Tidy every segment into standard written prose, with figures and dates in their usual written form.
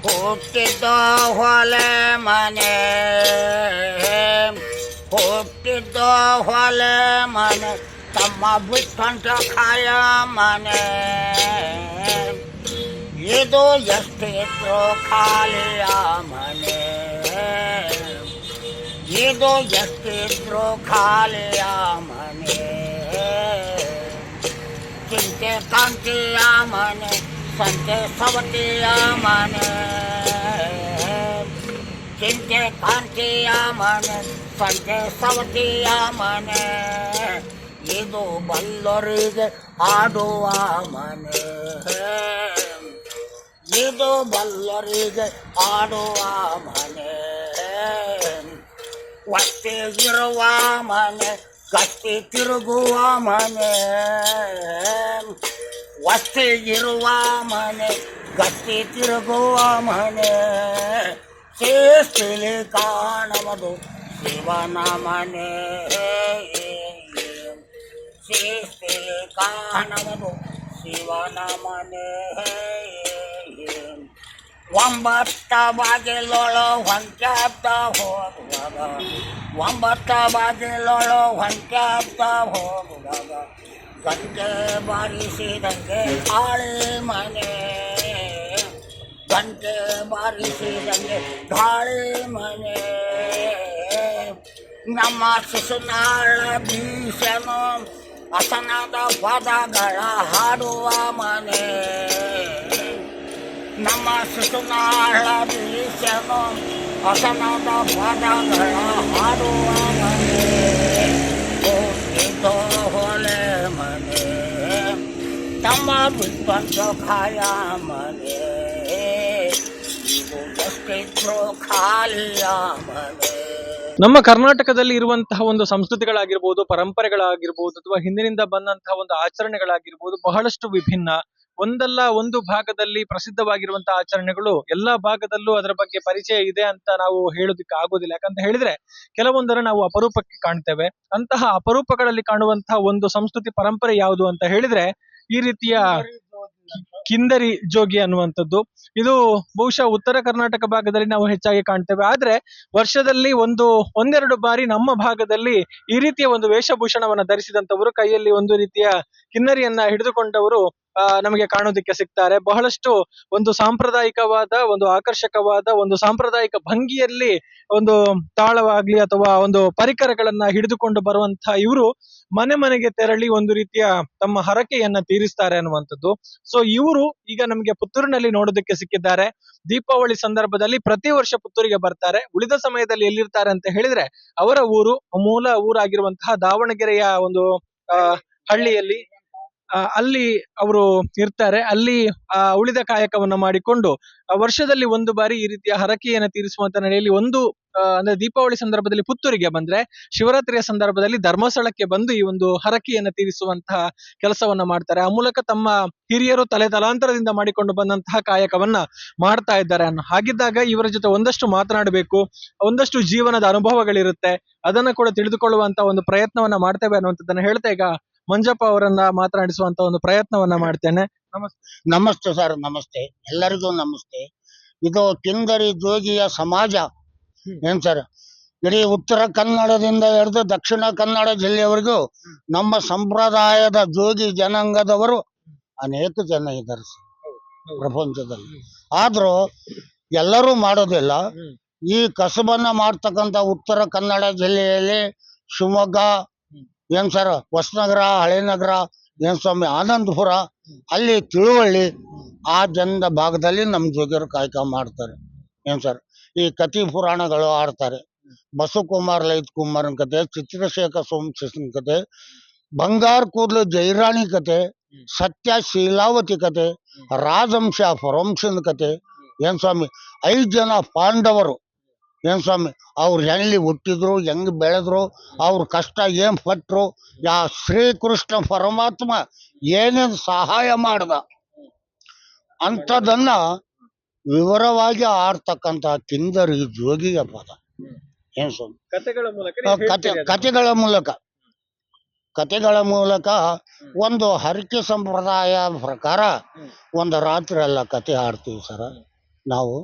ಹುಟ್ಟಿದ್ದ ಹೊಲೆ ಮನೆ ಹುಟ್ಟಿದ್ದ ಹೊಲೆ ಮನೆ ತಮ್ಮ ಬಿಟ್ಟಂತ ಕಾಯ ಮನೆ ಇದು ಎಷ್ಟಿದ್ರು ಖಾಲಿಯ ಮನೆ ಇದು ಎಷ್ಟಿದ್ರು ಖಾಲಿಯ ಮನೆ ಚಿಂತೆ ಕಾಂತಿಯ ಮನೆ ಸಂತೆ ಸವತಿಯ ಮನೆ ಚಿಂತೆ ಕಾಂತಿಯ ಮನೆ ಸಂತೆ ಸವತಿಯ ಮನೆ ಇದು ಬಲ್ಲರಿಗೆ ಆಡುವ ಮನೆ ಇದು ಬಲ್ಲರಿಗೆ ಆಡುವ ಮನೆ ಒಟ್ಟಿಗಿರುವ ಮನೆ ಗಟ್ಟಿ ತಿರುಗುವ ಮನೆ ಒಟ್ಟಿಗಿರುವ ಮನೆ ಗಟ್ಟಿ ತಿರುಗುವ ಮನೆ ಶಿಸ್ತಿಲಿ ಕಾಣುವುದು ಶಿವನ ಮನೆ ಶಿಸ್ತಿಲಿ ಕಾಣುವುದು ಶಿವನ ಮನೆ ಒಂಬತ್ತ ಬಾಗಿಲೊಳು ಹೊಂಚಾಗ್ತಾ ಹೋಗುವಾಗ ಒಂಬತ್ತ ಬಾಗಿಲೊಳು ಹೊಂಚಾಗ್ತಾ ಹೋಗುವಾಗ ಗಂಟೆ ಬಾರಿಸಿದಂಗೆ ಗಾಳಿ ಮನೆ ಗಂಟೆ ಬಾರಿಸಿದಂಗೆ ಗಾಳಿ ಮನೆ ನಮ್ಮ ಶಿಶುನಾಳ ಭೀಷನು ಹಸನದ ಪದಗಳ ಹಾಡುವ ಮನೆ ನಮ್ಮ ಶಿಶುನಾಳ ಭೀಷನು ಹಸನದ ಪದಗಳ ಹಾಡುವ ಮನೆ ಹುಟ್ಟಿದ್ದ ಹೊಲೆ ಮನೆ ತಮ್ಮ ಬಿಟ್ಟಂತ ಕಾಯ ಮನೆ ಇದು ಎಷ್ಟಿದ್ರು ಖಾಲಿಯ ಮನೆ. ನಮ್ಮ ಕರ್ನಾಟಕದಲ್ಲಿ ಇರುವಂತಹ ಒಂದು ಸಂಸ್ಕೃತಿಗಳಾಗಿರ್ಬೋದು, ಪರಂಪರೆಗಳಾಗಿರ್ಬೋದು, ಅಥವಾ ಹಿಂದಿನಿಂದ ಬಂದಂತಹ ಒಂದು ಆಚರಣೆಗಳಾಗಿರ್ಬೋದು ಬಹಳಷ್ಟು ವಿಭಿನ್ನ. ಒಂದಲ್ಲ ಒಂದು ಭಾಗದಲ್ಲಿ ಪ್ರಸಿದ್ಧವಾಗಿರುವಂತಹ ಆಚರಣೆಗಳು ಎಲ್ಲಾ ಭಾಗದಲ್ಲೂ ಅದರ ಬಗ್ಗೆ ಪರಿಚಯ ಇದೆ ಅಂತ ನಾವು ಹೇಳೋದಕ್ಕೆ ಆಗೋದಿಲ್ಲ. ಯಾಕಂತ ಹೇಳಿದ್ರೆ ಕೆಲವೊಂದರ ನಾವು ಅಪರೂಪಕ್ಕೆ ಕಾಣ್ತೇವೆ. ಅಂತಹ ಅಪರೂಪಗಳಲ್ಲಿ ಕಾಣುವಂತಹ ಒಂದು ಸಂಸ್ಕೃತಿ ಪರಂಪರೆ ಯಾವುದು ಅಂತ ಹೇಳಿದ್ರೆ ಈ ರೀತಿಯ ಕಿಂದರಿ ಜೋಗಿ ಅನ್ನುವಂಥದ್ದು. ಇದು ಬಹುಶಃ ಉತ್ತರ ಕರ್ನಾಟಕ ಭಾಗದಲ್ಲಿ ನಾವು ಹೆಚ್ಚಾಗಿ ಕಾಣ್ತೇವೆ. ಆದ್ರೆ ವರ್ಷದಲ್ಲಿ ಒಂದೆರಡು ಬಾರಿ ನಮ್ಮ ಭಾಗದಲ್ಲಿ ಈ ರೀತಿಯ ಒಂದು ವೇಷಭೂಷಣವನ್ನ ಧರಿಸಿದಂತವರು, ಕೈಯಲ್ಲಿ ಒಂದು ರೀತಿಯ ಕಿನ್ನರಿಯನ್ನ ಹಿಡಿದುಕೊಂಡವರು ನಮಗೆ ಕಾಣೋದಿಕ್ಕೆ ಸಿಗ್ತಾರೆ. ಬಹಳಷ್ಟು ಒಂದು ಸಾಂಪ್ರದಾಯಿಕವಾದ, ಒಂದು ಆಕರ್ಷಕವಾದ, ಒಂದು ಸಾಂಪ್ರದಾಯಿಕ ಭಂಗಿಯಲ್ಲಿ ಒಂದು ತಾಳವಾಗ್ಲಿ ಅಥವಾ ಒಂದು ಪರಿಕರಗಳನ್ನ ಹಿಡಿದುಕೊಂಡು ಬರುವಂತಹ ಇವರು ಮನೆ ಮನೆಗೆ ತೆರಳಿ ಒಂದು ರೀತಿಯ ತಮ್ಮ ಹರಕೆಯನ್ನ ತೀರಿಸ್ತಾರೆ ಅನ್ನುವಂಥದ್ದು. ಸೊ ಇವರು ಈಗ ನಮಗೆ ಪುತ್ತೂರಿನಲ್ಲಿ ನೋಡೋದಕ್ಕೆ ಸಿಕ್ಕಿದ್ದಾರೆ. ದೀಪಾವಳಿ ಸಂದರ್ಭದಲ್ಲಿ ಪ್ರತಿ ವರ್ಷ ಪುತ್ತೂರಿಗೆ ಬರ್ತಾರೆ. ಉಳಿದ ಸಮಯದಲ್ಲಿ ಎಲ್ಲಿರ್ತಾರೆ ಅಂತ ಹೇಳಿದ್ರೆ ಅವರ ಮೂಲ ಊರಾಗಿರುವಂತಹ ದಾವಣಗೆರೆಯ ಒಂದು ಹಳ್ಳಿಯಲ್ಲಿ ಅಲ್ಲಿ ಅವರು ಇರ್ತಾರೆ. ಅಲ್ಲಿ ಉಳಿದ ಕಾಯಕವನ್ನ ಮಾಡಿಕೊಂಡು ವರ್ಷದಲ್ಲಿ ಒಂದು ಬಾರಿ ಈ ರೀತಿಯ ಹರಕೆಯನ್ನು ತೀರಿಸುವಂತ ನೆಲೆಯಲ್ಲಿ ಅಂದ್ರೆ ದೀಪಾವಳಿ ಸಂದರ್ಭದಲ್ಲಿ ಪುತ್ತೂರಿಗೆ ಬಂದ್ರೆ, ಶಿವರಾತ್ರಿಯ ಸಂದರ್ಭದಲ್ಲಿ ಧರ್ಮಸ್ಥಳಕ್ಕೆ ಬಂದು ಈ ಒಂದು ಹರಕೆಯನ್ನು ತೀರಿಸುವಂತಹ ಕೆಲಸವನ್ನ ಮಾಡ್ತಾರೆ. ಆ ಮೂಲಕ ತಮ್ಮ ಹಿರಿಯರು ತಲಾಂತರದಿಂದ ಮಾಡಿಕೊಂಡು ಬಂದಂತಹ ಕಾಯಕವನ್ನ ಮಾಡ್ತಾ ಇದ್ದಾರೆ ಹಾಗಿದ್ದಾಗ ಇವರ ಜೊತೆ ಒಂದಷ್ಟು ಮಾತನಾಡಬೇಕು, ಒಂದಷ್ಟು ಜೀವನದ ಅನುಭವಗಳಿರುತ್ತೆ, ಅದನ್ನ ಕೂಡ ತಿಳಿದುಕೊಳ್ಳುವಂತ ಒಂದು ಪ್ರಯತ್ನವನ್ನ ಮಾಡ್ತೇವೆ ಅನ್ನುವಂಥದ್ದನ್ನ ಹೇಳ್ತಾ ಈಗ ಮಂಜಪ್ಪ ಅವರನ್ನ ಮಾತನಾಡಿಸುವಂತ ಒಂದು ಪ್ರಯತ್ನವನ್ನ ಮಾಡ್ತೇನೆ. ನಮಸ್ತೆ. ನಮಸ್ತೆ ಸರ್, ನಮಸ್ತೆ, ಎಲ್ಲರಿಗೂ ನಮಸ್ತೆ. ಇದು ಕಿಂದರಿ ಜೋಗಿಯ ಸಮಾಜ ಏನ್ ಸರ್, ಇಡೀ ಉತ್ತರ ಕನ್ನಡದಿಂದ ಹಿಡಿದು ದಕ್ಷಿಣ ಕನ್ನಡ ಜಿಲ್ಲೆಯವರೆಗೂ ನಮ್ಮ ಸಂಪ್ರದಾಯದ ಜೋಗಿ ಜನಾಂಗದವರು ಅನೇಕ ಜನ ಇದ್ದಾರೆ ಪ್ರಪಂಚದಲ್ಲಿ. ಆದ್ರೂ ಎಲ್ಲರೂ ಮಾಡೋದಿಲ್ಲ. ಈ ಕಸಬನ್ನ ಮಾಡ್ತಕ್ಕಂಥ ಉತ್ತರ ಕನ್ನಡ ಜಿಲ್ಲೆಯಲ್ಲಿ ಶಿವಮೊಗ್ಗ ಏನ್ ಸರ್, ಹೊಸನಗರ, ಹಳೇನಗರ, ಏನ್ ಸ್ವಾಮಿ, ಆನಂದಪುರ, ಅಲ್ಲಿ ತಿಳುವಳ್ಳಿ ಆ ಜನದ ಭಾಗದಲ್ಲಿ ನಮ್ಮ ಜೋಗಿಯರು ಕಾಯಕ ಮಾಡ್ತಾರೆ ಏನ್ ಸರ್. ಈ ಕತಿ ಪುರಾಣಗಳು ಆಡ್ತಾರೆ. ಬಸವಕುಮಾರ್ ಲಲಿತ್ ಕುಮಾರನ್ ಕತೆ, ಚಿತ್ರಶೇಖರ ಸೋಮಶೇಷನ್ ಕತೆ, ಬಂಗಾರ ಕೂದಲು ಜೈರಾಣಿ ಕತೆ, ಸತ್ಯ ಶೀಲಾವತಿ ಕತೆ, ರಾಜವಂಶ ಪರವಂಶನ ಕತೆ ಏನ್ ಸ್ವಾಮಿ. 5 ಜನ ಪಾಂಡವರು ಏನ್ ಸ್ವಾಮಿ, ಅವ್ರು ಹೆಂಗೆ ಹುಟ್ಟಿದ್ರು, ಹೆಂಗ್ ಬೆಳೆದ್ರು, ಅವ್ರ ಕಷ್ಟ ಏನ್ ಪಟ್ರು, ಶ್ರೀಕೃಷ್ಣ ಪರಮಾತ್ಮ ಏನೇನ್ ಸಹಾಯ ಮಾಡ್ದ ಅಂತದನ್ನ ವಿವರವಾಗಿ ಆಡ್ತಕ್ಕಂತ ಕಿಂದರಿ ಜೋಗಿಯ ಪದ ಏನ್ ಸ್ವಾಮಿ. ಕತೆಗಳ ಮೂಲಕ ಒಂದು ಹರಕೆ ಸಂಪ್ರದಾಯ ಪ್ರಕಾರ ಒಂದು ರಾತ್ರಿ ಎಲ್ಲ ಕತೆ ಹಾಡ್ತೀವಿ ಸರ ನಾವು.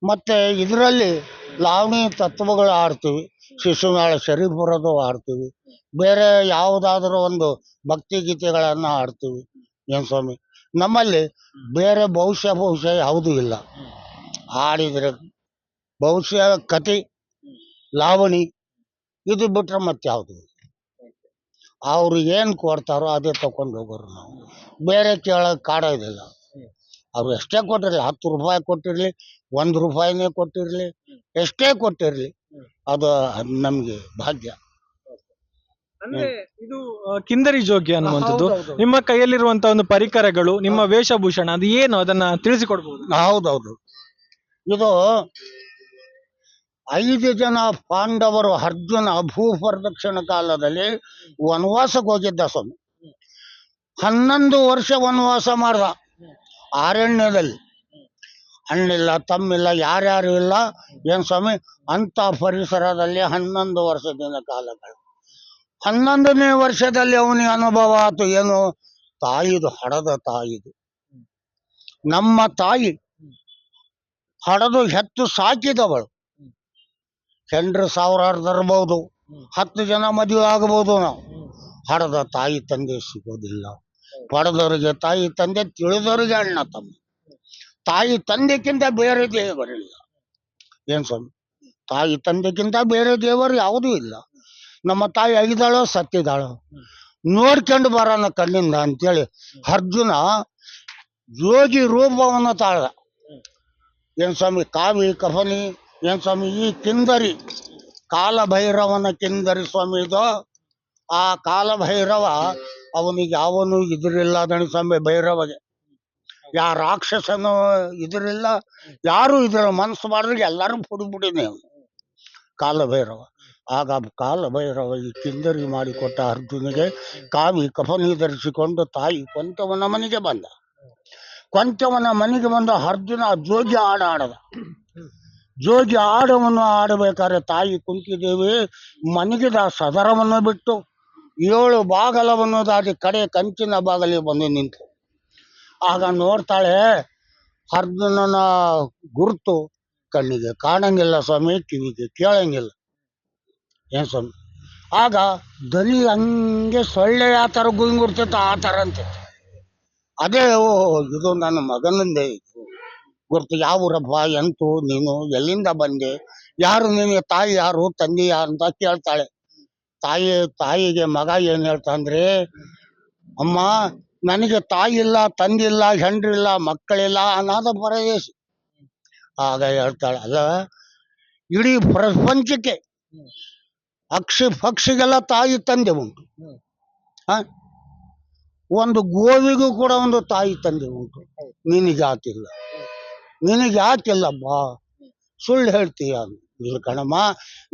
ಮತ್ತೆ ಇದರಲ್ಲಿ ಲಾವಣಿ ತತ್ವಗಳು ಆಡ್ತೀವಿ, ಶಿಶುನಾಳ ಶರೀಫರದು ಆಡ್ತೀವಿ, ಬೇರೆ ಯಾವುದಾದ್ರೂ ಒಂದು ಭಕ್ತಿ ಗೀತೆಗಳನ್ನು ಆಡ್ತೀವಿ. ಏನು ಸ್ವಾಮಿ, ನಮ್ಮಲ್ಲಿ ಬೇರೆ ಭವಿಷ್ಯ ಯಾವುದೂ ಇಲ್ಲ. ಹಾಡಿದ್ರೆ ಭವಿಷ್ಯ ಕತೆ, ಲಾವಣಿ, ಇದು ಬಿಟ್ರೆ ಮತ್ತೆ ಯಾವುದು ಅವ್ರು ಏನು ಕೊಡ್ತಾರೋ ಅದೇ ತಗೊಂಡು ಹೋಗೋರು ನಾವು. ಬೇರೆ ಕೇಳೋಕೆ ಕಾಡೋದಿಲ್ಲ. ಅವ್ರು ಎಷ್ಟೇ ಕೊಟ್ಟಿರಲಿ, 10 ರೂಪಾಯಿ ಕೊಟ್ಟಿರಲಿ, 1 ರೂಪಾಯಿನೇ ಕೊಟ್ಟಿರಲಿ, ಎಷ್ಟೇ ಕೊಟ್ಟಿರಲಿ, ಅದು ನಮಗೆ ಭಾಗ್ಯ. ಅಂದ್ರೆ ಇದು ಕಿಂದರಿ ಜೋಗಿ ಅನ್ನುವಂಥದ್ದು. ಹೌದೌದು. ನಿಮ್ಮ ಕೈಯಲ್ಲಿರುವಂತಹ ಒಂದು ಪರಿಕರಗಳು, ನಿಮ್ಮ ವೇಷಭೂಷಣ, ಅದು ಏನು ಅದನ್ನ ತಿಳಿಸಿಕೊಡ್ಬೋದು? ಹೌದೌದು. ಇದು 5 ಜನ ಪಾಂಡವರು, ಅರ್ಜುನ ಭೂಪ್ರದಕ್ಷಿಣ ಕಾಲದಲ್ಲಿ ವನವಾಸಕ್ಕೆ ಹೋಗಿದ್ದ ಸ್ವಾಮಿ. 11 ವರ್ಷ ವನವಾಸ ಮಾಡ್ದ ಅರಣ್ಯದಲ್ಲಿ. ಹಣ್ಣಿಲ್ಲ, ತಮ್ಮಿಲ್ಲ, ಯಾರ್ಯಾರು ಇಲ್ಲ. ಏನು ಸ್ವಾಮಿ, ಅಂತ ಪರಿಸರದಲ್ಲಿ 11 ವರ್ಷದ ಕಾಲಗಳು. 11ನೇ ವರ್ಷದಲ್ಲಿ ಅವನಿಗೆ ಅನುಭವ ಆಯ್ತು. ಏನು, ತಾಯಿದು, ಹಡದ ತಾಯಿದು. ನಮ್ಮ ತಾಯಿ ಹಡದು ಹೆತ್ತು ಸಾಕಿದವಳು. ಹೆಂಡ್ರು 1000 ತರಬಹುದು, 10 ಜನ ಮದುವೆ ಆಗಬಹುದು. ನಾವು ಹಡದ ತಾಯಿ ತಂದೆ ಸಿಗೋದಿಲ್ಲ. ಪಡೆದವರಿಗೆ ತಾಯಿ ತಂದೆ, ತಿಳಿದವರಿಗೆ ಅಣ್ಣ ತಮ್ಮ. ತಾಯಿ ತಂದೆಕ್ಕಿಂತ ಬೇರೆ ದೇವರಿಲ್ಲ. ಏನು ಸ್ವಾಮಿ, ತಾಯಿ ತಂದೆಕ್ಕಿಂತ ಬೇರೆ ದೇವರು ಯಾವುದೂ ಇಲ್ಲ. ನಮ್ಮ ತಾಯಿ ಆಗಿದ್ದಾಳೋ ಸತ್ತಿದ್ದಾಳೋ ನೋಡ್ಕೊಂಡು ಬರೋಣ ಕಣ್ಣಿಂದ ಅಂತೇಳಿ ಅರ್ಜುನ ಯೋಗಿ ರೂಪವನ್ನು ತಾಳ್ದ. ಏನು ಸ್ವಾಮಿ, ಕಾವಿ ಕಫನಿ, ಏನು ಸ್ವಾಮಿ, ಈ ಕಿಂದರಿ ಕಾಲಭೈರವನ ಕಿಂದರಿ ಸ್ವಾಮಿ ಇದು. ಆ ಕಾಲಭೈರವ ಅವನಿಗೆ ಯಾವನು ಇದ್ರಿಲ್ಲ ದಣಿ ಸ್ವಾಮಿ. ಭೈರವಗೆ ಯಾ ರಾಕ್ಷಸನು ಇದ್ರಿಲ್ಲ, ಯಾರು ಇದ್ರ ಮನಸ್ಸು ಮಾಡಿದ್ರೆ ಎಲ್ಲರೂ ಪುಡಿಬಿಡಿನೇ ಅವನು ಕಾಲಭೈರವ. ಆಗ ಕಾಲಭೈರವ ಈ ಕಿಂದರಿ ಮಾಡಿಕೊಟ್ಟ ಅರ್ಜುನಿಗೆ ಕಾವಿ ಕಫನಿ ಧರಿಸಿಕೊಂಡು ತಾಯಿ ಕೊಂತವನ ಮನೆಗೆ ಬಂದ. ಕೊಂಚವನ ಮನೆಗೆ ಬಂದ ಅರ್ಜುನ ಜೋಗಿ ಆಡದ. ಜೋಗಿ ಆಡವನ್ನು ಆಡಬೇಕಾದ್ರೆ ತಾಯಿ ಕುಂತಿದ್ದೇವೆ ಮನೆಗಿದ ಸದರವನ್ನು ಬಿಟ್ಟು 7 ಬಾಗಲವನ್ನು ದಾಟಿ ಕಡೆ ಕಂಚಿನ ಬಾಗಲಿಗೆ ಬಂದು ನಿಂತು. ಆಗ ನೋಡ್ತಾಳೆ, ಅರ್ಜುನನ ಗುರುತು ಕಣ್ಣಿಗೆ ಕಾಣಂಗಿಲ್ಲ ಸ್ವಾಮಿ, ಕಿವಿಗೆ ಕೇಳಂಗಿಲ್ಲ. ಏನು ಸ್ವಾಮಿ, ಆಗ ದನಿ ಹಂಗೆ ಸೊಳ್ಳೆ ಆ ಥರ ಗುಂಗುರ್ತಿತ್ತು, ಆ ಥರ ಅಂತಿತ್ತು. ಅದೇ, ಓ ಇದು ನನ್ನ ಮಗನಂದೇ ಇದು ಗುರ್ತು. ಯಾವೂರಪ್ಪ, ಎಂತು ನೀನು, ಎಲ್ಲಿಂದ ಬಂದೆ, ಯಾರು ನಿನಗೆ ತಾಯಿ ಯಾರು, ತಂದೆ ಯಾರು ಅಂತ ಕೇಳ್ತಾಳೆ. ತಾಯಿಗೆ ಮಗ ಏನು ಹೇಳ್ತಾಂದ್ರೆ, ಅಮ್ಮ ನನಗೆ ತಾಯಿ ಇಲ್ಲ, ತಂದಿಲ್ಲ, ಹೆಂಡ್ರಿಲ್ಲ, ಮಕ್ಕಳಿಲ್ಲ, ಅನಾಥ ಪರದೇಶ. ಆಗ ಹೇಳ್ತಾಳೆ, ಅಲ್ಲ ಇಡೀ ಪ್ರಪಂಚಕ್ಕೆ ಪಕ್ಷಿಗೆಲ್ಲ ತಾಯಿ ತಂದೆ ಉಂಟು. ಒಂದು ಗೋವಿಗೂ ಕೂಡ ಒಂದು ತಾಯಿ ತಂದೆ ಉಂಟು. ನಿನಗೆ ಯಾಕಿಲ್ಲ, ನಿನಗೆ ಯಾಕಿಲ್ಲಮ್ಮ, ಸುಳ್ಳು ಹೇಳ್ತೀಯ. ಇಲ್ಲ ಕಣಮ್ಮ,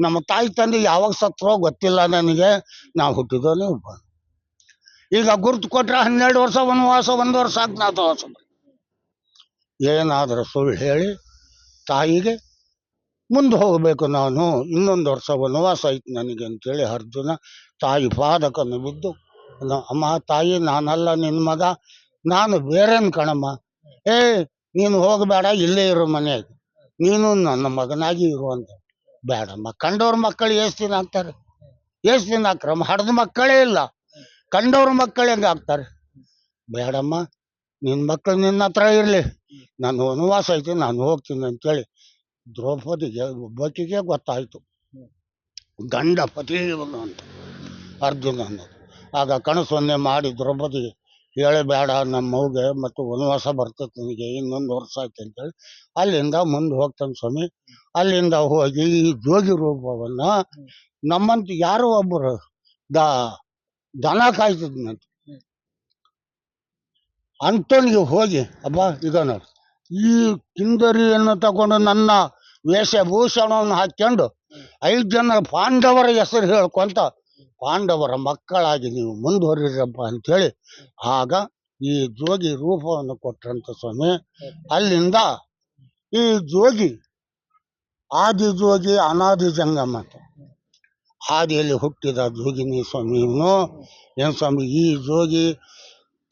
ನಮ್ಮ ತಾಯಿ ತಂದೆ ಯಾವಾಗ ಸತ್ರೋ ಗೊತ್ತಿಲ್ಲ ನನಗೆ, ನಾವು ಹುಟ್ಟಿದವನೇ ಒಬ್ಬ. ಈಗ ಗುರ್ತು ಕೊಟ್ರೆ 12 ವರ್ಷ ವನವಾಸ, 1 ವರ್ಷ ಅಜ್ಞಾತವಾಸ. ಏನಾದರೂ ಸುಳ್ಳು ಹೇಳಿ ತಾಯಿಗೆ ಮುಂದೆ ಹೋಗಬೇಕು ನಾನು, 1 ವರ್ಷ ವನವಾಸ ಐತಿ ನನಗೆ ಅಂತೇಳಿ ಅರ್ಜುನ ತಾಯಿ ಪಾದಕನ್ನು ಬಿದ್ದು, ಅಮ್ಮ ತಾಯಿ, ನಾನಲ್ಲ ನಿನ್ನ ಮಗ, ನಾನು ಬೇರೆನ್ ಕಣಮ್ಮ. ನೀನು ಹೋಗಬೇಡ, ಇಲ್ಲೇ ಇರೋ ಮನೆಯಾಗ, ನೀನು ನನ್ನ ಮಗನಾಗಿ ಇರುವಂತ. ಬೇಡಮ್ಮ, ಕಂಡವ್ರ ಮಕ್ಕಳು ಎಷ್ಟು ದಿನ ಆಗ್ತಾರೆ, ಎಷ್ಟು ದಿನ ಹಾಕ್ರಮ್ಮ, ಹಡ್ದ ಮಕ್ಕಳೇ ಇಲ್ಲ, ಕಂಡವ್ರ ಮಕ್ಕಳು ಹೆಂಗೆ ಆಗ್ತಾರೆ. ಬೇಡಮ್ಮ, ನಿನ್ನ ಮಕ್ಕಳು ನಿನ್ನ ಹತ್ರ ಇರಲಿ, ನಾನು ವನವಾಸ ಐತಿ, ನಾನು ಹೋಗ್ತೀನಿ ಅಂತೇಳಿ ದ್ರೌಪದಿಗೆ ಒಬ್ಬಾಕಿಗೆ ಗೊತ್ತಾಯ್ತು ಗಂಡ ಪತಿ ಇವನು ಅಂತ ಅರ್ಜುನ ಅನ್ನೋದು. ಆಗ ಕನಸನ್ನೇ ಮಾಡಿ ದ್ರೌಪದಿಗೆ ಹೇಳಬೇಡ, ನಮ್ಮ ಮಗುಗೆ ಮತ್ತು ವನವಾಸ ಬರ್ತೈತೆ ನನಗೆ, 1 ವರ್ಷ ಆಯ್ತು ಅಂತೇಳಿ ಅಲ್ಲಿಂದ ಮುಂದೆ ಹೋಗ್ತಾನೆ ಸ್ವಾಮಿ. ಅಲ್ಲಿಂದ ಹೋಗಿ ಈ ಜೋಗಿ ರೂಪವನ್ನ ನಮ್ಮಂತ ಯಾರೋ ಒಬ್ಬರು ದನ ಕಾಯ್ತಿದ್ನಂತ ಅಂಥವನಿಗೆ ಹೋಗಿ, ಅಬ್ಬಾ ಈಗ ನೋಡಿ ಈ ಕಿಂದರಿಯನ್ನು ತಗೊಂಡು ನನ್ನ ವೇಷಭೂಷಣವನ್ನು ಹಾಕ್ಕೊಂಡು 5 ಜನ ಪಾಂಡವರ ಹೆಸರು ಹೇಳ್ಕೊಂತ ಪಾಂಡವರ ಮಕ್ಕಳಾಗಿ ನೀವು ಮುಂದುವರಿರಪ್ಪ ಅಂಥೇಳಿ ಆಗ ಈ ಜೋಗಿ ರೂಪವನ್ನು ಕೊಟ್ರಂತ ಸ್ವಾಮಿ. ಅಲ್ಲಿಂದ ಈ ಜೋಗಿ ಆದಿ ಜೋಗಿ ಅನಾದಿ ಜಂಗಮ ಅಂತ, ಆದಿಯಲ್ಲಿ ಹುಟ್ಟಿದ ಜೋಗಿನಿ ಸ್ವಾಮಿ ಇವನು. ಏನು ಸ್ವಾಮಿ, ಈ ಜೋಗಿ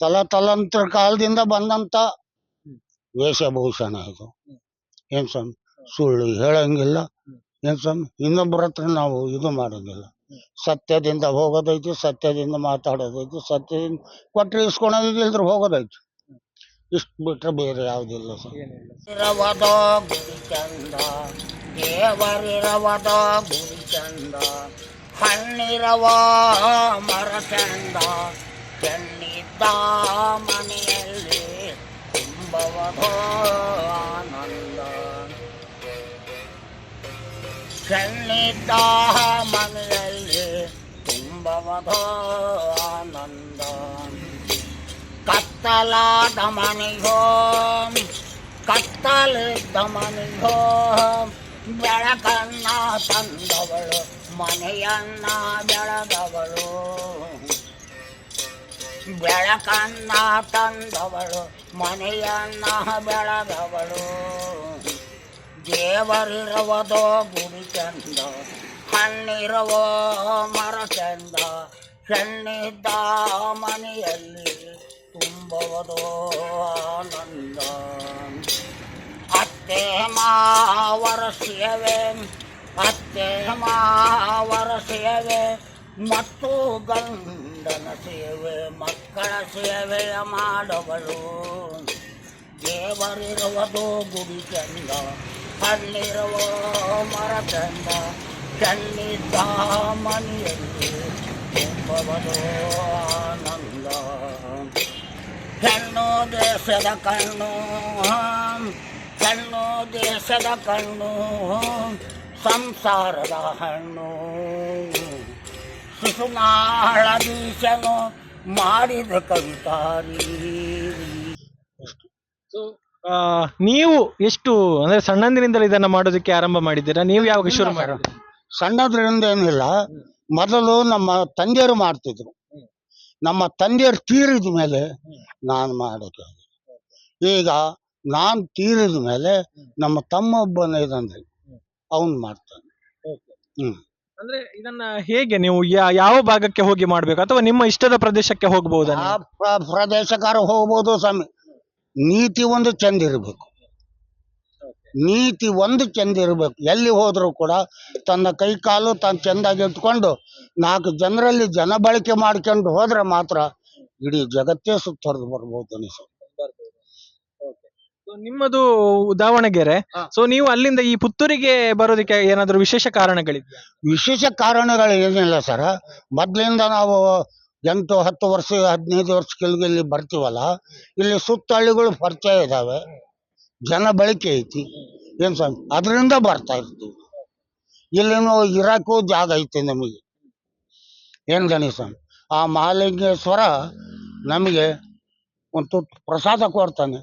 ತಲತಲಾಂತರ ಕಾಲದಿಂದ ಬಂದಂತ ವೇಷಭೂಷಣ ಇದು. ಏನ್ ಸ್ವಾಮಿ ಸುಳ್ಳು ಹೇಳಂಗಿಲ್ಲ. ಏನ್ ಸ್ವಾಮಿ ಇನ್ನೊಬ್ಬರ ಹತ್ರ ನಾವು ಇದು ಮಾಡೋದಿಲ್ಲ. ಸತ್ಯದಿಂದ ಹೋಗೋದೈತಿ, ಸತ್ಯದಿಂದ ಮಾತಾಡೋದೈತಿ, ಸತ್ಯದಿಂದ ಕೊಟ್ಟರೆ ಇಸ್ಕೊಳೋದೈತಿ, ಇಲ್ದ್ರ ಹೋಗೋದೈತಿ. ಇಷ್ಟು ಬಿಟ್ರೆ ಬೇರೆ ಯಾವುದಿಲ್ಲ ಸ್ವಾಮಿ. ಇರವದೋ ಗುಡಿ ಚಂದ, ದೇವರಿರವದ ಗುಡಿ ಚಂದ, ಹಣ್ಣಿರವ ಮರ ಚಂದ, ಚೆನ್ನಿದ್ದ ಮನೆಯಲ್ಲಿ ತುಂಬವದೋ ಆನಂದ, ಚೆನ್ನಿದ್ದ ಮನೆಯಲ್ಲಿ ತುಂಬವದೋ ಆನಂದ. ಕತ್ತಲಾದ ಮನೆಗೋ, ಕತ್ತಲಿದ್ದ ಮನೆಗೋ ಬೆಳಕನ್ನ ತಂದವಳು, ಮನೆಯನ್ನ ಬೆಳಗವಳು, ಬೆಳಕನ್ನ ತಂದವಳು, ಮನೆಯನ್ನ ಬೆಳಗವಳು. ದೇವರಿರುವುದೋ ಗುಡಿ ಚಂದ, ಹಣ್ಣಿರುವೋ ಮರ ಚಂದ, ಸಣ್ಣಿದ್ದ ಮನೆಯಲ್ಲಿ ತುಂಬುವುದೋ ಆನಂದ. ಅತ್ತೆ ಮಾವರ ಸೇವೆ, ಅತ್ತೆ ಮಾವರ ಸೇವೆ ಮತ್ತು ಗಂಡನ ಸೇವೆ, ಮಕ್ಕಳ ಸೇವೆಯ ಮಾಡವಳು. ದೇವರಿರುವುದು ಗುಡಿ ಚಂದ, ಹಣ್ಣಿರುವ ಮರ ಚಂದ, ಚೆನ್ನಿದ್ದ ಮನೆಯಲ್ಲಿ ತುಂಬುವುದು ಆನಂದ. ಹೆಣ್ಣು ದೇಶದ ಕಣ್ಣು, ಹೆಣ್ಣು ದೇಶದ ಕಣ್ಣು, ಸಂಸಾರದ ಹಣ್ಣು, ಶಿಶುನಾಳದೀಶನು ಮಾಡಿದ ಕವಿತಾರಿ. ನೀವು ಎಷ್ಟು ಅಂದ್ರೆ ಸಣ್ಣಂದಿನಿಂದಲೇ ಇದನ್ನ ಮಾಡೋದಕ್ಕೆ ಆರಂಭ ಮಾಡಿದ್ದೀರಾ? ನೀವು ಯಾವಾಗ ಶುರು ಮಾಡಿದ್ರಿ? ಸಣ್ಣದ್ರಿಂದ ಏನಿಲ್ಲ, ಮೊದಲು ನಮ್ಮ ತಂದೆಯರು ಮಾಡ್ತಿದ್ರು. ನಮ್ಮ ತಂದೆಯರು ತೀರಿದ ಮೇಲೆ ನಾನು ಮಾಡೋಕೆ, ಈಗ ನಾನು ತೀರಿದ ಮೇಲೆ ನಮ್ಮ ತಮ್ಮ ಒಬ್ಬನ ಇದಂದ್ರೆ ಅವನ್ ಮಾಡ್ತಾನೆ. ಅಂದ್ರೆ ಇದನ್ನ ಹೇಗೆ ನೀವು ಯಾವ ಭಾಗಕ್ಕೆ ಹೋಗಿ ಮಾಡ್ಬೇಕು, ಅಥವಾ ನಿಮ್ಮ ಇಷ್ಟದ ಪ್ರದೇಶಕ್ಕೆ ಹೋಗ್ಬಹುದಾ? ಆ ಪ್ರದೇಶಕಾರ ಹೋಗ್ಬೋದು ಸ್ವಾಮಿ. ನೀತಿ ಒಂದು ಚಂದ ಇರಬೇಕು, ನೀತಿ ಒಂದು ಚಂದ ಇರಬೇಕು. ಎಲ್ಲಿ ಹೋದ್ರು ಕೂಡ ತನ್ನ ಕೈ ಕಾಲು ತಾನು ಚೆಂದಾಗಿ ಇಟ್ಕೊಂಡು 4 ಜನರಲ್ಲಿ ಜನ ಬಳಕೆ ಮಾಡ್ಕೊಂಡು ಹೋದ್ರೆ ಮಾತ್ರ ಇಡೀ ಜಗತ್ತೇ ಸುತ್ತೊರೆದು ಬರ್ಬೋದು ಅನಿಸ. ನಿಮ್ಮದು ದಾವಣಗೆರೆ, ಸೊ ನೀವು ಅಲ್ಲಿಂದ ಈ ಪುತ್ತೂರಿಗೆ ಬರೋದಕ್ಕೆ ಏನಾದ್ರು ವಿಶೇಷ ಕಾರಣಗಳಿದೆಯಾ? ವಿಶೇಷ ಕಾರಣಗಳು ಏನಿಲ್ಲ ಸರ. ಮೊದ್ಲಿಂದ ನಾವು 8, 10 ವರ್ಷ 15 ವರ್ಷ ಕೆಳಗೆ ಇಲ್ಲಿ ಬರ್ತೀವಲ್ಲ, ಇಲ್ಲಿ ಸುತ್ತ ಹಳ್ಳಿಗಳು ಪರಿಚಯ ಇದಾವೆ, ಜನ ಬಳಕೆ ಐತಿ. ಏನ್ ಸ್ವಾಮಿ ಅದರಿಂದ ಬರ್ತಾ ಇರ್ತೀವಿ. ಇಲ್ಲಿನೂ ಇರಾಕು ಜಾಗ ಐತಿ ನಮಗೆ. ಏನ್ ಗಣೇಶ ಆ ಮಹಾಲಿಂಗೇಶ್ವರ ನಮಗೆ ಒಂದು ತುತ್ತು ಪ್ರಸಾದ ಕೊಡ್ತಾನೆ.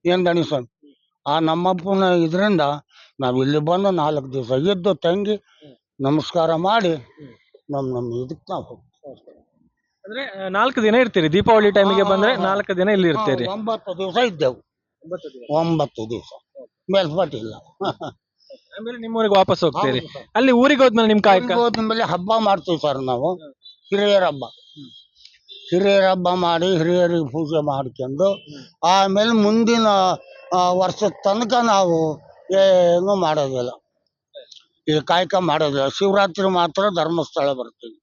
ಏನ್ ಗಣೇಶ ಆ ನಮ್ಮಪ್ಪನ ಇದರಿಂದ ನಾವು ಇಲ್ಲಿ ಬಂದು 4 ದಿವಸ ಇದ್ದು ತಂಗಿ ನಮಸ್ಕಾರ ಮಾಡಿ ನಮ್ಮ ಇದಕ್ಕೆ ನಾವು ಹೋಗ್ತೀವಿ. ಅಂದ್ರೆ 4 ದಿನ ಇರ್ತೀರಿ? ದೀಪಾವಳಿ ಟೈಮಿಗೆ ಬಂದ್ರೆ 4 ದಿನ ಇಲ್ಲಿ ಇರ್ತೀರಿ? 9 ದಿವಸ ಇದ್ದೆವು. 9 ದಿವಸ ಮೇಲ್ಪಟ್ಟಿಲ್ಲ. ಆಮೇಲೆ ನಿಮ್ಮೂರಿಗೆ ವಾಪಸ್ ಹೋಗ್ತೀರಿ. ಅಲ್ಲಿ ಊರಿಗೆ ಹೋದ್ಮೇಲೆ ನಿಮ್ ಕಾಯಕ ಹೋದ್ಮೇಲೆ ಹಬ್ಬ ಮಾಡ್ತೀವಿ ಸರ್ ನಾವು, ಹಿರಿಯರ ಹಬ್ಬ. ಹಿರಿಯರ ಹಬ್ಬ ಮಾಡಿ ಹಿರಿಯರಿಗೆ ಪೂಜೆ ಮಾಡ್ಕೊಂಡು ಆಮೇಲೆ ಮುಂದಿನ ವರ್ಷದ ತನಕ ನಾವು ಏನು ಮಾಡೋದಿಲ್ಲ, ಈ ಕಾಯಕ ಮಾಡೋದಿಲ್ಲ. ಶಿವರಾತ್ರಿ ಮಾತ್ರ ಧರ್ಮಸ್ಥಳ ಬರ್ತೀವಿ.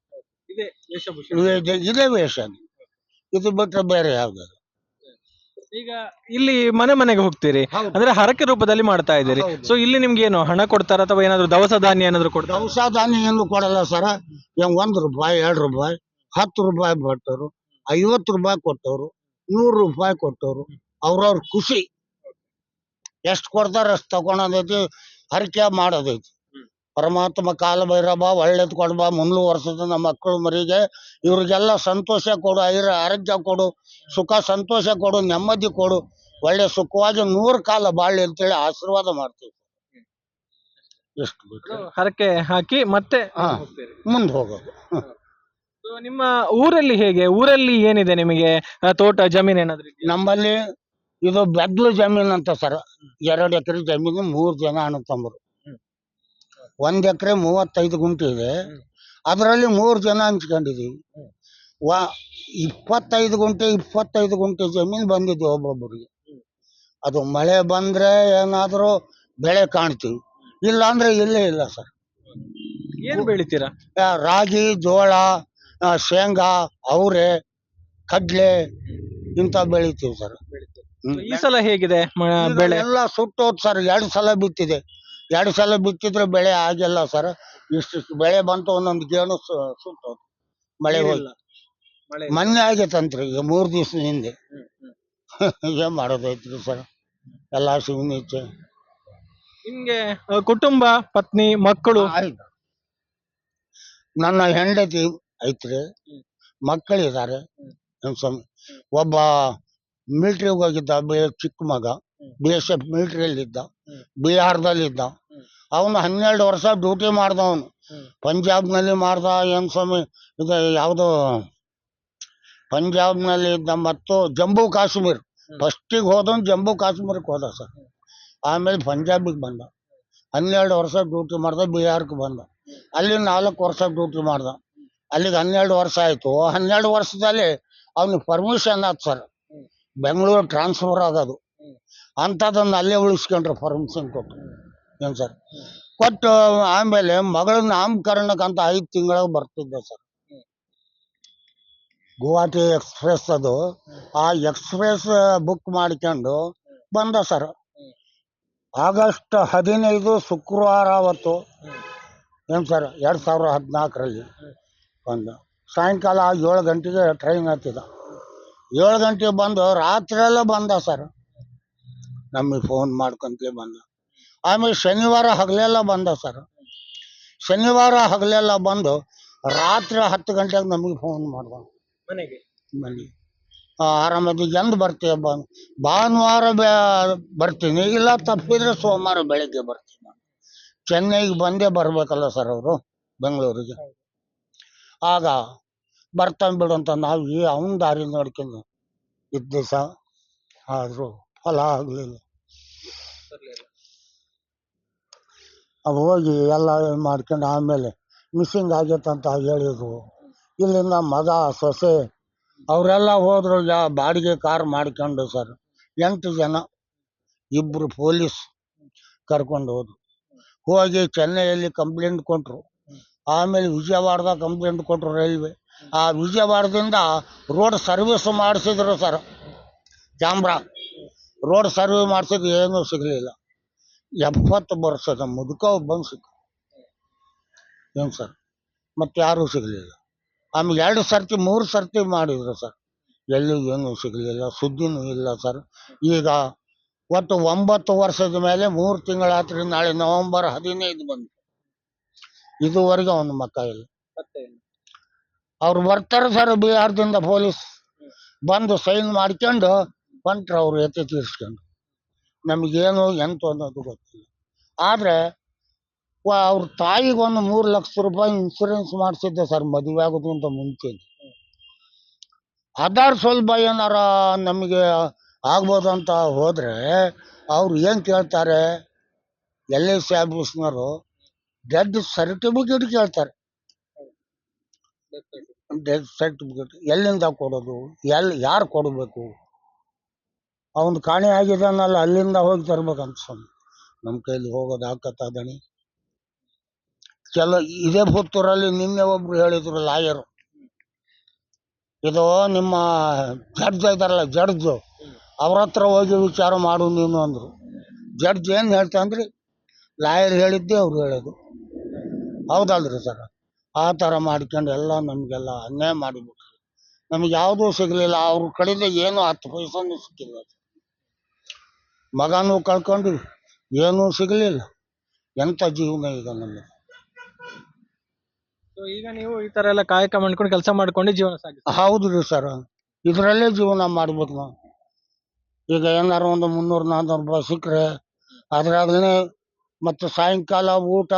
ಇದೇ ವೇಷ, ಇದು ಬಿಟ್ರೆ ಬೇರೆ ಯಾವ್ದು. ಈಗ ಇಲ್ಲಿ ಮನೆ ಮನೆಗೆ ಹೋಗ್ತೀರಿ, ಅಂದ್ರೆ ಹರಕೆ ರೂಪದಲ್ಲಿ ಮಾಡ್ತಾ ಇದ್ದೀರಿ. ಸೊ ಇಲ್ಲಿ ನಿಮ್ಗೆ ಏನು ಹಣ ಕೊಡ್ತಾರ, ಅಥವಾ ಏನಾದ್ರು ದವಸ ಧಾನ್ಯ ಏನಾದ್ರು ಕೊಡ್ತಾರ? ದವಸ ಧಾನ್ಯ ಏನು ಕೊಡಲ್ಲ ಸರ. 1 ರೂಪಾಯಿ 2 ರೂಪಾಯಿ 10 ರೂಪಾಯಿ ಕೊಟ್ಟವರು, 50 ರೂಪಾಯಿ ಕೊಟ್ಟವರು, 100 ರೂಪಾಯಿ ಕೊಟ್ಟವರು, ಅವ್ರವ್ರ ಖುಷಿ ಎಷ್ಟು ಕೊಡ್ತಾರ ಅಷ್ಟು ತಗೊಳೋದೈತಿ, ಹರಕೆ ಮಾಡೋದೈತಿ. ಪರಮಾತ್ಮ ಕಾಲ ಭೈರವ ಒಳ್ಳೇದ್ ಕೊಡ್ಬಾ, ಮುಂದ್ಲು ವರ್ಷದ ನಮ್ಮ ಮಕ್ಕಳು ಮರಿಗೆ ಇವ್ರಿಗೆಲ್ಲ ಸಂತೋಷ ಕೊಡು, ಆರೋಗ್ಯ ಕೊಡು, ಸುಖ ಸಂತೋಷ ಕೊಡು, ನೆಮ್ಮದಿ ಕೊಡು, ಒಳ್ಳೆ ಸುಖವಾಗಿ 100 ಕಾಲ ಬಾಳ್ಲಿ ಅಂತೇಳಿ ಆಶೀರ್ವಾದ ಮಾಡ್ತೀವಿ. ಎಷ್ಟು ಬಿಟ್ಟು ಹರಕೆ ಹಾಕಿ ಮತ್ತೆ ಮುಂದೆ ಹೋಗೋದು. ನಿಮ್ಮ ಊರಲ್ಲಿ ಹೇಗೆ? ಊರಲ್ಲಿ ಏನಿದೆ ನಿಮಗೆ? ತೋಟ ಜಮೀನ್ ಏನಾದ್ರು ಇದೆಯಾ? ನಮ್ಮಲ್ಲಿ ಇದು ಬೆದ್ಲು ಜಮೀನ್ ಅಂತ ಸರ್. 2 ಎಕರೆ ಜಮೀನು, 3 ಜನ ಅಣ್ಣ ತಮ್ಮರು. 1 ಎಕರೆ 35 ಗುಂಟೆ ಇದೆ, ಅದರಲ್ಲಿ 3 ಜನ ಹಂಚ್ಕೊಂಡಿದೀವಿ. 25 ಗುಂಟೆ ಜಮೀನು ಬಂದಿದೆ ಒಬ್ಬೊಬ್ಬರಿಗೆ. ಅದು ಮಳೆ ಬಂದ್ರೆ ಏನಾದ್ರು ಬೆಳೆ ಕಾಣ್ತೀವಿ. ಇಲ್ಲ ಅಂದ್ರೆ ಇಲ್ಲೇ ಇಲ್ಲ ಸರ್. ಏನ್ ಬೆಳಿತೀರಾ? ರಾಗಿ, ಜೋಳ, ಶೇಂಗಾ, ಅವರೆ, ಕಡ್ಲೆ ಇಂಥ ಬೆಳಿತೀವಿ ಸರ್. ಈ ಸಲ ಹೇಗಿದೆ ಬೆಳೆ? ಎಲ್ಲ ಸುಟ್ಟೋದ್ ಸರ್. 2 ಸಲ ಬಿತ್ತಿದೆ. 2 ಸಲ ಬಿತ್ತಿದ್ರೆ ಬೆಳೆ ಆಗಿಲ್ಲ ಸರ್. ಇಷ್ಟು ಬೆಳೆ ಬಂತು, ಒಂದೊಂದು ಗೇಣು ಸುಟ್ಟೋದು ಮಳೆ ಹೋಗಿ. ಮೊನ್ನೆ ಆಗೈತಂತ್ರಿ ಈಗ 3 ದಿವಸದ ಹಿಂದೆ. ಏನ್ ಮಾಡೋದೈತ್ರಿ ಸರ್, ಎಲ್ಲ ಶಿವನಿಚ್ಛೆ. ನಿಮ್ಗೆ ಕುಟುಂಬ, ಪತ್ನಿ, ಮಕ್ಕಳು? ಆಯ್ತು, ನನ್ನ ಹೆಂಡತಿ ಐತ್ರಿ, ಮಕ್ಕಳಿದ್ದಾರೆ. ಒಬ್ಬ ಮಿಲಿಟ್ರಿಗೆ ಹೋಗಿದ್ದ, ಚಿಕ್ಕ ಮಗ BSF ಮಿಲಿಟ್ರಿಯಲ್ಲಿದ್ದ, ಬಿಹಾರದಲ್ಲಿದ್ದ. ಅವನು 12 ವರ್ಷ ಡ್ಯೂಟಿ ಮಾಡ್ದವನು. ಪಂಜಾಬ್ನಲ್ಲಿ ಮಾಡ್ದ. ಏನ್ ಸ್ವಾಮಿ ಇದು ಯಾವುದು ಪಂಜಾಬ್ನಲ್ಲಿ ಇದ್ದ, ಮತ್ತು ಜಮ್ಮು ಕಾಶ್ಮೀರ್. ಫಸ್ಟಿಗೆ ಹೋದವನು ಜಮ್ಮು ಕಾಶ್ಮೀರಕ್ಕೆ ಹೋದ ಸರ್. ಆಮೇಲೆ ಪಂಜಾಬಿಗೆ ಬಂದ. 12 ವರ್ಷ ಡ್ಯೂಟಿ ಮಾಡ್ದ. ಬಿಹಾರಕ್ಕೆ ಬಂದ. ಅಲ್ಲಿ 4 ವರ್ಷ ಡ್ಯೂಟಿ ಮಾಡ್ದ. ಅಲ್ಲಿಗೆ 12 ವರ್ಷ ಆಯ್ತು. 12 ವರ್ಷದಲ್ಲಿ ಅವ್ನಿಗೆ ಪರ್ಮಿಷನ್ ಆಯ್ತು ಸರ್, ಬೆಂಗಳೂರು ಟ್ರಾನ್ಸ್ಫರ್ ಆಗೋದು. ಅಂಥದನ್ನ ಅಲ್ಲೇ ಉಳಿಸ್ಕೊಂಡ್ರೆ ಪರ್ಮಿಷನ್ ಕೊಟ್ಟು. ಏನ್ ಸರ್ ಕೊಟ್ಟು ಆಮೇಲೆ ಮಗಳ ನಾಮಕರಣಕ್ಕಂತ 5 ತಿಂಗಳಿಗೆ ಬರ್ತಿದ್ದೆ ಸರ್. ಗುವಾಹಟಿ ಎಕ್ಸ್ಪ್ರೆಸ್ ಅದು. ಆ ಎಕ್ಸ್ಪ್ರೆಸ್ ಬುಕ್ ಮಾಡ್ಕೊಂಡು ಬಂದ ಸರ್. ಆಗಸ್ಟ್ 15 ಶುಕ್ರವಾರ ಅವತ್ತು. ಏನ್ ಸರ್ 2014ರಲ್ಲಿ ಬಂದ. ಸಾಯಂಕಾಲ 7 ಗಂಟೆಗೆ ಟ್ರೈನ್ ಹತ್ತಿದ. 7 ಗಂಟೆಗೆ ಬಂದು ರಾತ್ರಿಯೆಲ್ಲ ಬಂದ ಸರ್. ನಮಗೆ ಫೋನ್ ಮಾಡ್ಕೊಂತಲೇ ಬಂದ. ಆಮೇಲೆ ಶನಿವಾರ ಹಗಲೆಲ್ಲ ಬಂದ ಸರ್. ಶನಿವಾರ ಹಗಲೆಲ್ಲ ಬಂದು ರಾತ್ರಿ 10 ಗಂಟೆಗೆ ನಮಗೆ ಫೋನ್ ಮಾಡ್ದ ಮನೆಗೆ. ಆರಾಮದಿ ಎಂದು ಬರ್ತೀಯ? ಭಾನುವಾರ ಬರ್ತೀನಿ, ಇಲ್ಲ ತಪ್ಪಿದ್ರೆ ಸೋಮವಾರ ಬೆಳಗ್ಗೆ ಬರ್ತೀನಿ. ಚೆನ್ನೈಗೆ ಬಂದೇ ಬರ್ಬೇಕಲ್ಲ ಸರ್ ಅವರು, ಬೆಂಗಳೂರಿಗೆ. ಆಗ ಬರ್ತಾನೆ ಬಿಡು ಅಂತ ನಾವು ಅವನ ದಾರಿ ನೋಡ್ಕೊಂಡು ಇದ್ದ ದಿವಸ. ಆದರೂ ಫಲ ಆಗಲಿಲ್ಲ. ಹೋಗಿ ಎಲ್ಲ ಮಾಡ್ಕೊಂಡು ಆಮೇಲೆ ಮಿಸ್ಸಿಂಗ್ ಆಗೈತಂತ ಹೇಳಿದ್ರು. ಇಲ್ಲಿಂದ ಮಗ, ಸೊಸೆ ಅವರೆಲ್ಲ ಹೋದ್ರು. ಬಾಡಿಗೆ ಕಾರ್ ಮಾಡ್ಕೊಂಡು ಸರ್ 8 ಜನ, 2 ಪೊಲೀಸ್ ಕರ್ಕೊಂಡು ಹೋದ್ರು. ಹೋಗಿ ಚೆನ್ನೈಯಲ್ಲಿ ಕಂಪ್ಲೇಂಟ್ ಕೊಟ್ಟರು. ಆಮೇಲೆ ವಿಜಯವಾಡದಾಗ ಕಂಪ್ಲೇಂಟ್ ಕೊಟ್ಟರು ರೈಲ್ವೆ. ಆ ವಿಜಯವಾಡದಿಂದ ರೋಡ್ ಸರ್ವಿಸ್ ಮಾಡಿಸಿದ್ರು ಸರ್. ಕ್ಯಾಮ್ರಾ ರೋಡ್ ಸರ್ವಿಸ್ ಮಾಡಿಸಿದ್ರು, ಏನೂ ಸಿಗಲಿಲ್ಲ. 70 ವರ್ಷದ ಮುದುಕ ಒಬ್ಬನು ಸಿಕ್ಕ. ಏನು ಸರ್, ಮತ್ತೆ ಯಾರೂ ಸಿಗಲಿಲ್ಲ. ಆಮೇಲೆ 2 ಸರ್ತಿ 3 ಸರ್ತಿ ಮಾಡಿದ್ರು ಸರ್, ಎಲ್ಲೂ ಏನೂ ಸಿಗಲಿಲ್ಲ, ಸುದ್ದಿನೂ ಇಲ್ಲ ಸರ್. ಈಗ ಒಟ್ಟು 9 ವರ್ಷದ ಮೇಲೆ 3 ತಿಂಗಳಾತ್ರಿ. ನಾಳೆ ನವೆಂಬರ್ 15 ಬಂದು ಇದುವರೆಗೆ ಅವನ ಮಕ್ಕ ಇಲ್ಲ. ಅವ್ರು ಬರ್ತಾರೆ ಸರ್ ಬಿಹಾರದಿಂದ ಪೊಲೀಸ್ ಬಂದು ಸೈನ್ ಮಾಡ್ಕೊಂಡು ಹೊಂಟ್ರು. ಅವ್ರು ಎತ್ತಿ ತೀರ್ಸ್ಕೊಂಡು. ನಮಗೇನು ಎಂತ ಅನ್ನೋದು ಗೊತ್ತಿಲ್ಲ. ಆದರೆ ಅವ್ರ ತಾಯಿಗೆ ಒಂದು 3 ಲಕ್ಷ ರೂಪಾಯಿ ಇನ್ಸೂರೆನ್ಸ್ ಮಾಡಿಸಿದ್ದೆ ಸರ್, ಮದುವೆ ಆಗೋದಕ್ಕಿಂತ ಮುಂಚೆ. ಆಧಾರ್ ಸ್ವಲ್ಪ ಏನಾರ ನಮಗೆ ಆಗ್ಬೋದಂತ ಹೋದರೆ ಅವ್ರು ಏನು ಕೇಳ್ತಾರೆ, LIC ಆಫೀಸ್ನವರು ಡೆತ್ ಸರ್ಟಿಫಿಕೇಟ್ ಕೇಳ್ತಾರೆ. ಡೆತ್ ಸರ್ಟಿಫಿಕೇಟ್ ಎಲ್ಲಿಂದ ಕೊಡೋದು, ಯಾರು ಕೊಡಬೇಕು? ಅವನು ಕಾಣೆ ಆಗಿದ್ದಾನಲ್ಲ, ಅಲ್ಲಿಂದ ಹೋಗಿ ತರ್ಬೇಕಂತ ಸ್ವಾಮಿ. ನಮ್ಮ ಕೈಲಿ ಹೋಗೋದು ಆಕತ್ತ ದಣಿ. ಇದೇ ಪುತ್ತೂರಲ್ಲಿ ನಿನ್ನೆ ಒಬ್ರು ಹೇಳಿದ್ರು ಲಾಯರು, ಇದು ನಿಮ್ಮ ಜಡ್ಜ್ ಇದಾರಲ್ಲ, ಜಡ್ಜು ಅವ್ರ ಹತ್ರ ಹೋಗಿ ವಿಚಾರ ಮಾಡು ನೀನು ಅಂದರು. ಜಡ್ಜ್ ಏನು ಹೇಳ್ತಾನ್ರಿ, ಲಾಯರ್ ಹೇಳಿದ್ದೆ ಅವ್ರು ಹೇಳೋದು. ಹೌದಲ್ರಿ ಸರ್? ಆ ಥರ ಮಾಡ್ಕೊಂಡು ಎಲ್ಲ ನಮಗೆಲ್ಲ ಅನ್ಯಾಯ ಮಾಡಿಬಿಟ್ರು. ನಮಗೆ ಯಾವುದೂ ಸಿಗಲಿಲ್ಲ. ಅವ್ರ ಕಡೆಯಿಂದ ಏನು 10 ಪೈಸೆನೂ ಸಿಕ್ಕಿಲ್ಲ. ಮಗನೂ ಕಳ್ಕೊಂಡು ಏನೂ ಸಿಗಲಿಲ್ಲ. ಎಂಥ ಜೀವನ ಈಗ ನಮಗೆ. ಈಗ ನೀವು ಈ ತರ ಎಲ್ಲ ಕಾಯಕ ಮಾಡ್ಕೊಂಡು ಕೆಲಸ ಮಾಡ್ಕೊಂಡು ಜೀವನ ಸಾಗಿಸ್ತೀರಾ? ಹೌದು ರೀ ಸರ್, ಇದರಲ್ಲೇ ಜೀವನ ಮಾಡ್ಬೇಕು ನಾವು. ಈಗ ಏನಾರು ಒಂದು 300-400 ರೂಪಾಯಿ ಸಿಕ್ಕರೆ ಅದ್ರಾಗಲೇ ಮತ್ತು ಸಾಯಂಕಾಲ ಊಟ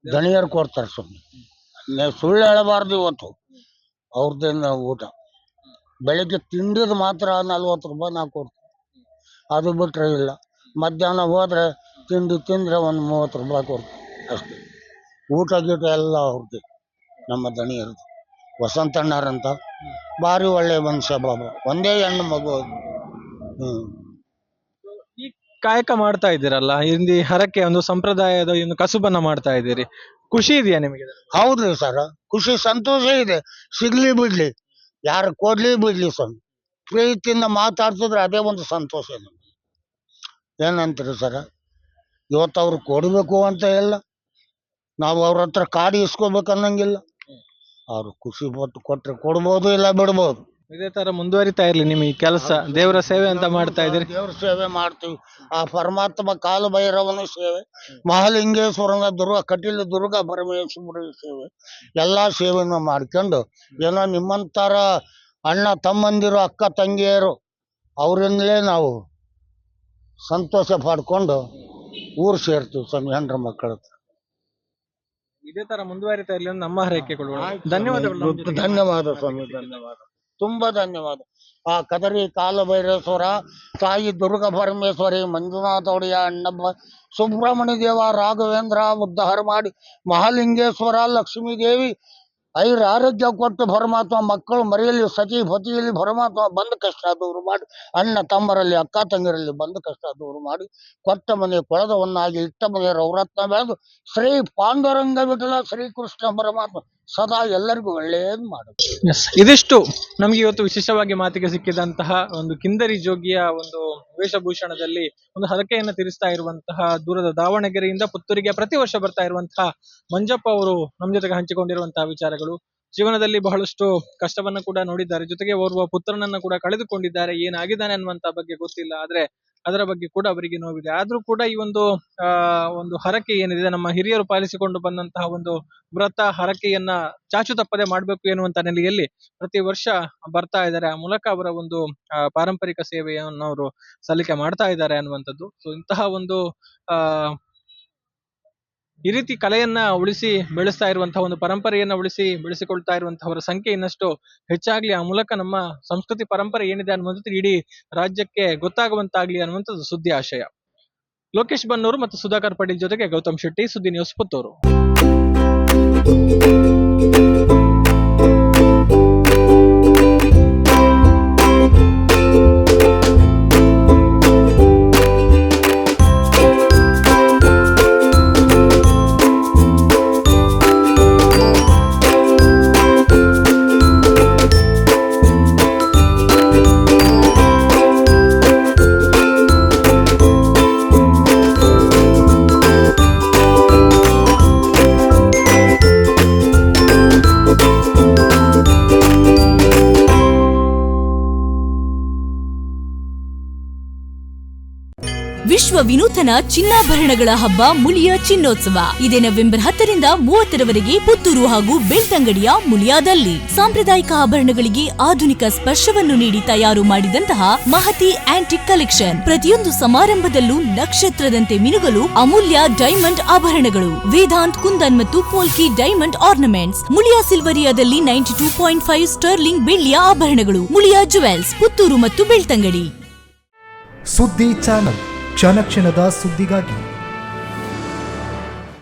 ದಣಿಯರು ಕೊಡ್ತಾರೆ ಸುಮ್ಮನೆ. ಸುಳ್ಳು ಹೇಳಬಾರ್ದು. ಇವತ್ತು ಅವ್ರದ್ದೇನು ಊಟ, ಬೆಳಗ್ಗೆ ತಿಂಡಿದು ಮಾತ್ರ 40 ರೂಪಾಯಿ ನಾವು ಕೊಡ್ತೀವಿ, ಅದು ಬಿಟ್ಟರೆ ಇಲ್ಲ. ಮಧ್ಯಾಹ್ನ ಹೋದರೆ ತಿಂಡಿ ತಿಂದರೆ ಒಂದು 30 ರೂಪಾಯಿ ಕೊಡ್ತೀವಿ ಅಷ್ಟೇ. ಊಟ ಗೀಟ ಎಲ್ಲ ಅವ್ರದ್ದು, ನಮ್ಮ ದಣಿಯರದು. ವಸಂತಣ್ಣರಂತ ಭಾರಿ ಒಳ್ಳೆ ಮನುಷ್ಯ ಬಾಬಾ. ಒಂದೇ ಹೆಣ್ಣು ಮಗು. ಈ ಕಾಯಕ ಮಾಡ್ತಾ ಇದ್ದೀರಲ್ಲ, ಇಲ್ಲಿ ಹರಕೆ ಒಂದು ಸಂಪ್ರದಾಯದ ಒಂದು ಕಸುಬನ್ನ ಮಾಡ್ತಾ ಇದ್ದೀರಿ, ಖುಷಿ ಇದೆಯಾ ನಿಮಗೆ ಇದರಲ್ಲಿ? ಹೌದ್ರಿ ಸರ್, ಖುಷಿ ಸಂತೋಷ ಇದೆ. ಸಿಗ್ಲಿ ಬಿಡ್ಲಿ, ಯಾರು ಕೊಡ್ಲಿ ಬಿಡ್ಲಿ ಸ್ವಾಮಿ, ಪ್ರೀತಿಯಿಂದ ಮಾತಾಡ್ತಿದ್ರೆ ಅದೇ ಒಂದು ಸಂತೋಷ ನಮ್ಗೆ. ಏನಂತೀರಿ ಸರ್, ಇವತ್ತು ಅವ್ರು ಕೊಡಬೇಕು ಅಂತ ಇಲ್ಲ, ನಾವು ಅವ್ರ ಹತ್ರ ಕಾಡಿ ಇಸ್ಕೋಬೇಕು ಅನ್ನಂಗಿಲ್ಲ. ಅವ್ರು ಖುಷಿ ಪಟ್ಟು ಕೊಟ್ರೆ ಕೊಡ್ಬೋದು, ಇಲ್ಲ ಬಿಡ್ಬೋದು. ಇದೇ ತರ ಮುಂದುವರಿತಾ ಇರ್ಲಿ ನಿಮ್ಮ ಈ ಕೆಲಸ, ದೇವರ ಸೇವೆ ಅಂತ ಮಾಡ್ತಾ ಇದ್ದೀರಿ. ದೇವ್ರ ಸೇವೆ ಮಾಡ್ತೀವಿ, ಆ ಪರಮಾತ್ಮ ಕಾಲು ಭೈರವನ ಸೇವೆ, ಮಹಾಲಿಂಗೇಶ್ವರನ ಕಟೀಲು ದುರ್ಗಾ ಪರಮೇಶ್ವರ ಸೇವೆ, ಎಲ್ಲಾ ಸೇವೆನ ಮಾಡ್ಕೊಂಡು ಏನೋ ನಿಮ್ಮಂತರ ಅಣ್ಣ ತಮ್ಮಂದಿರು ಅಕ್ಕ ತಂಗಿಯರು ಅವರಿಂದಲೇ ನಾವು ಸಂತೋಷ ಪಡ್ಕೊಂಡು ಊರು ಸೇರ್ತೀವಿ ಸ್ವಾಮಿ, ಹೆಂಡ್ರ ಮಕ್ಕಳ ಹತ್ರ. ಇದೇ ತರ ಮುಂದುವರಿತಾ ಇರ್ಲಿ ಅಂತ ನಮ್ಮ ಹರಕೆಗಳು. ಧನ್ಯವಾದಗಳು. ನಮ್ಮ ಜೊತೆಗೆ ಧನ್ಯವಾದ ಸ್ವಾಮಿ, ಧನ್ಯವಾದ, ತುಂಬಾ ಧನ್ಯವಾದ. ಆ ಕದರಿ ಕಾಲಭೈರೇಶ್ವರ, ತಾಯಿ ದುರ್ಗಾ ಪರಮೇಶ್ವರಿ, ಮಂಜುನಾಥ ಒಡೆಯ, ಅಣ್ಣಬ್ಬ, ಸುಬ್ರಹ್ಮಣ್ಯ ದೇವ, ರಾಘವೇಂದ್ರ ಉದ್ಧಾರ ಮಾಡಿ, ಮಹಾಲಿಂಗೇಶ್ವರ, ಲಕ್ಷ್ಮೀ ದೇವಿ ಆರೋಗ್ಯ ಕೊಟ್ಟು ಪರಮಾತ್ಮ ಮಕ್ಕಳು ಮರೆಯಲ್ಲಿ ಸತಿ ಪತಿಯಲ್ಲಿ ಪರಮಾತ್ಮ ಬಂದ ಕಷ್ಟ ದೂರು ಮಾಡಿ, ಅಣ್ಣ ತಮ್ಮರಲ್ಲಿ ಅಕ್ಕ ತಂಗಿರಲ್ಲಿ ಬಂದ ಕಷ್ಟ ದೂರು ಮಾಡಿ, ಕೊಟ್ಟ ಮನೆ ಕೊಳದವನ್ನಾಗಿ ಇಟ್ಟ ಮನೆ ರೌರತ್ನ ಬೆಳೆದು ಶ್ರೀ ಪಾಂಡುರಂಗ ವಿಠಲ ಶ್ರೀಕೃಷ್ಣ ಪರಮಾತ್ಮ ಸದಾ ಎಲ್ಲರಿಗೂ ಒಳ್ಳೇದು ಮಾಡುದು. ಇದಿಷ್ಟು ನಮ್ಗೆ ಇವತ್ತು ವಿಶೇಷವಾಗಿ ಮಾತಿಗೆ ಸಿಕ್ಕಿದಂತಹ ಒಂದು ಕಿಂದರಿ ಜೋಗಿಯ ಒಂದು ವೇಷಭೂಷಣದಲ್ಲಿ ಒಂದು ಹರಕೆಯನ್ನು ತೀರಿಸ್ತಾ ಇರುವಂತಹ ದೂರದ ದಾವಣಗೆರೆಯಿಂದ ಪುತ್ತೂರಿಗೆ ಪ್ರತಿ ವರ್ಷ ಬರ್ತಾ ಇರುವಂತಹ ಮಂಜಪ್ಪ ಅವರು ನಮ್ಮ ಜೊತೆಗೆ ಹಂಚಿಕೊಂಡಿರುವಂತಹ ವಿಚಾರಗಳು. ಜೀವನದಲ್ಲಿ ಬಹಳಷ್ಟು ಕಷ್ಟವನ್ನ ಕೂಡ ನೋಡಿದ್ದಾರೆ, ಜೊತೆಗೆ ಓರ್ವ ಪುತ್ರನನ್ನ ಕೂಡ ಕಳೆದುಕೊಂಡಿದ್ದಾರೆ. ಏನಾಗಿದ್ದಾನೆ ಅನ್ನುವಂತ ಬಗ್ಗೆ ಗೊತ್ತಿಲ್ಲ, ಆದ್ರೆ ಅದರ ಬಗ್ಗೆ ಕೂಡ ಅವರಿಗೆ ನೋವಿದೆ. ಆದ್ರೂ ಕೂಡ ಈ ಒಂದು ಒಂದು ಹರಕೆ ಏನಿದೆ, ನಮ್ಮ ಹಿರಿಯರು ಪಾಲಿಸಿಕೊಂಡು ಬಂದಂತಹ ಒಂದು ವ್ರತ ಹರಕೆಯನ್ನ ಚಾಚು ತಪ್ಪದೆ ಮಾಡ್ಬೇಕು ಎನ್ನುವಂತ ನೆಲೆಯಲ್ಲಿ ಪ್ರತಿ ವರ್ಷ ಬರ್ತಾ ಇದ್ದಾರೆ. ಆ ಮೂಲಕ ಅವರ ಒಂದು ಪಾರಂಪರಿಕ ಸೇವೆಯನ್ನು ಅವರು ಸಲ್ಲಿಕೆ ಮಾಡ್ತಾ ಇದ್ದಾರೆ ಅನ್ನುವಂಥದ್ದು. ಸೊ ಇಂತಹ ಒಂದು ಈ ರೀತಿ ಕಲೆಯನ್ನ ಉಳಿಸಿ ಬೆಳೆಸ್ತಾ ಇರುವಂತಹ ಒಂದು ಪರಂಪರೆಯನ್ನ ಉಳಿಸಿ ಬೆಳೆಸಿಕೊಳ್ತಾ ಇರುವಂತಹವರ ಸಂಖ್ಯೆ ಇನ್ನಷ್ಟು ಹೆಚ್ಚಾಗ್ಲಿ, ಆ ಮೂಲಕ ನಮ್ಮ ಸಂಸ್ಕೃತಿ ಪರಂಪರೆ ಏನಿದೆ ಅನ್ನುವಂಥದ್ದು ಇಡೀ ರಾಜ್ಯಕ್ಕೆ ಗೊತ್ತಾಗುವಂತಾಗ್ಲಿ ಅನ್ನುವಂಥದ್ದು ಸುದ್ದಿ ಆಶಯ. ಲೋಕೇಶ್ ಬನ್ನೂರು ಮತ್ತು ಸುಧಾಕರ್ ಪಾಟೀಲ್ ಜೊತೆಗೆ ಗೌತಮ್ ಶೆಟ್ಟಿ, ಸುದ್ದಿ ನ್ಯೂಸ್, ಪುತ್ತೂರು. ವಿಶ್ವ ವಿನೂತನ ಚಿನ್ನಾಭರಣಗಳ ಹಬ್ಬ ಮುಳಿಯ ಚಿನ್ನೋತ್ಸವ ಇದೇ ನವೆಂಬರ್ 10ರಿಂದ 30ರವರೆಗೆ ಪುತ್ತೂರು ಹಾಗೂ ಬೆಳ್ತಂಗಡಿಯ ಮುಳಿಯಾದಲ್ಲಿ. ಸಾಂಪ್ರದಾಯಿಕ ಆಭರಣಗಳಿಗೆ ಆಧುನಿಕ ಸ್ಪರ್ಶವನ್ನು ನೀಡಿ ತಯಾರು ಮಾಡಿದಂತಹ ಮಹತಿ ಆಂಟಿಕ್ ಕಲೆಕ್ಷನ್. ಪ್ರತಿಯೊಂದು ಸಮಾರಂಭದಲ್ಲೂ ನಕ್ಷತ್ರದಂತೆ ಮಿನುಗಲು ಅಮೂಲ್ಯ ಡೈಮಂಡ್ ಆಭರಣಗಳು. ವೇದಾಂತ್, ಕುಂದನ್ ಮತ್ತು ಪೋಲ್ಕಿ ಡೈಮಂಡ್ ಆರ್ನಮೆಂಟ್ಸ್. ಮುಳಿಯಾ ಸಿಲ್ವರಿಯಾದಲ್ಲಿ 92.5 ಸ್ಟರ್ಲಿಂಗ್ ಬೆಳ್ಳಿಯ ಆಭರಣಗಳು. ಮುಳಿಯಾ ಜುವೆಲ್ಸ್, ಪುತ್ತೂರು ಮತ್ತು ಬೆಳ್ತಂಗಡಿ. ಸುದ್ದಿ ಚಾನಲ್, ಕ್ಷಣ ಕ್ಷಣದ ಸುದ್ದಿಗಾಗಿ.